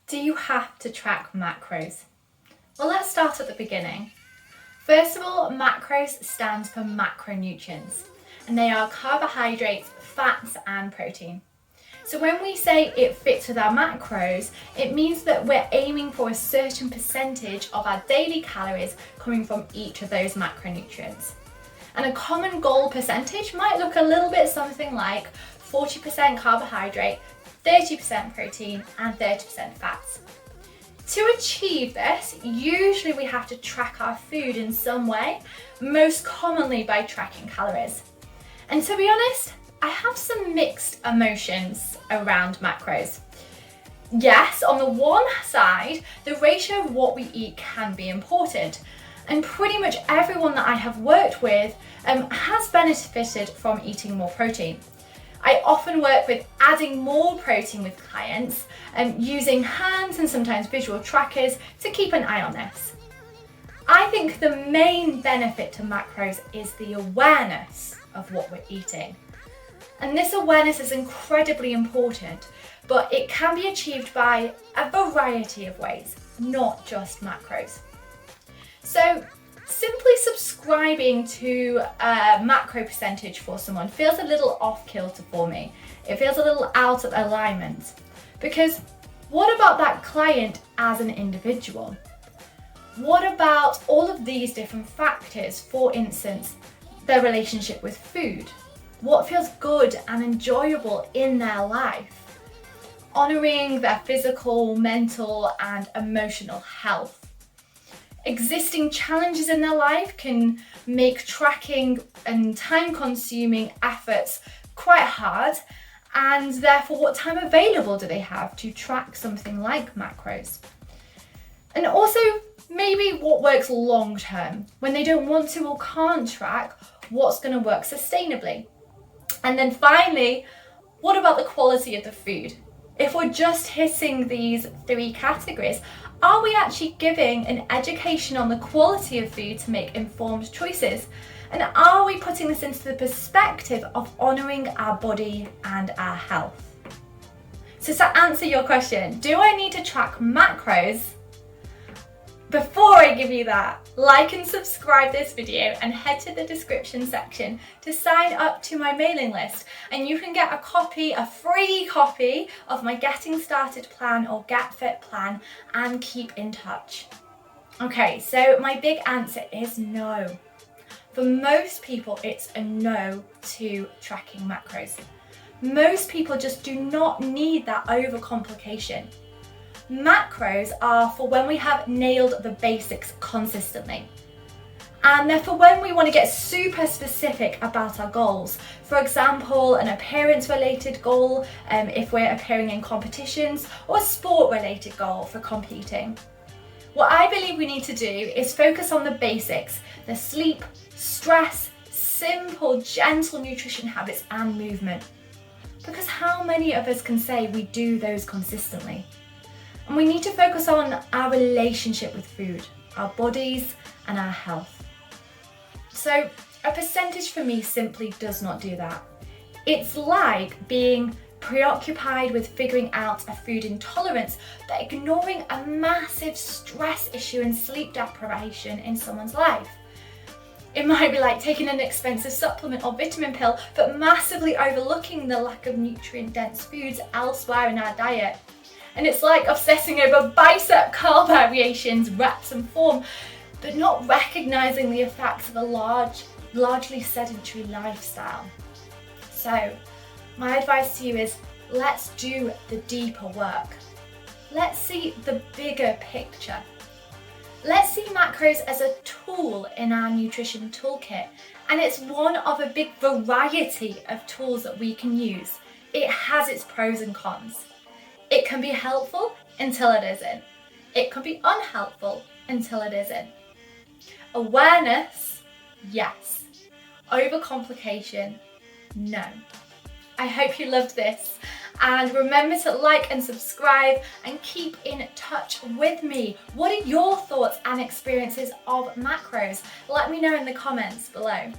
Do you have to track macros? Well, let's start at the beginning. First of all, macros stands for macronutrients, and they are carbohydrates, fats, and protein. So when we say it fits with our macros, it means that we're aiming for a certain percentage of our daily calories coming from each of those macronutrients. And a common goal percentage might look a little bit something like 40% carbohydrate, 30% protein, and 30% fats. To achieve this, usually we have to track our food in some way, most commonly by tracking calories. And to be honest, I have some mixed emotions around macros. Yes, on the one side, the ratio of what we eat can be important, and pretty much everyone that I have worked with has benefited from eating more protein. I often work with adding more protein with clients, using hands and sometimes visual trackers to keep an eye on this. I think the main benefit to macros is the awareness of what we're eating. And this awareness is incredibly important, but it can be achieved by a variety of ways, not just macros. So simply subscribing to a macro percentage for someone feels a little off kilter for me. It feels a little out of alignment, because what about that client as an individual? What about all of these different factors? For instance, their relationship with food. What feels good and enjoyable in their life? Honoring their physical, mental, and emotional health. Existing challenges in their life can make tracking and time-consuming efforts quite hard, and therefore what time available do they have to track something like macros? And also maybe what works long-term, when they don't want to or can't track what's going to work sustainably. And then finally, what about the quality of the food? If we're just hitting these three categories, are we actually giving an education on the quality of food to make informed choices? And are we putting this into the perspective of honouring our body and our health? So to answer your question, do I need to track macros? Before I give you that, like and subscribe this video and head to the description section to sign up to my mailing list, and you can get a free copy of my Getting Started plan or Get Fit plan, and keep in touch. Okay, so my big answer is no. For most people, it's a no to tracking macros. Most people just do not need that overcomplication. Macros are for when we have nailed the basics consistently. And they're for when we want to get super specific about our goals. For example, an appearance-related goal if we're appearing in competitions, or a sport-related goal for competing. What I believe we need to do is focus on the basics, the sleep, stress, simple, gentle nutrition habits and movement. Because how many of us can say we do those consistently? And we need to focus on our relationship with food, our bodies, and our health. So a percentage for me simply does not do that. It's like being preoccupied with figuring out a food intolerance, but ignoring a massive stress issue and sleep deprivation in someone's life. It might be like taking an expensive supplement or vitamin pill, but massively overlooking the lack of nutrient-dense foods elsewhere in our diet. And it's like obsessing over bicep curl variations, reps and form, but not recognizing the effects of a largely sedentary lifestyle. So my advice to you is, let's do the deeper work. Let's see the bigger picture. Let's see macros as a tool in our nutrition toolkit, and it's one of a big variety of tools that we can use. It has its pros and cons. It can be helpful until it isn't. It can be unhelpful until it isn't. Awareness, yes. Overcomplication, no. I hope you loved this, and remember to like and subscribe and keep in touch with me. What are your thoughts and experiences of macros? Let me know in the comments below.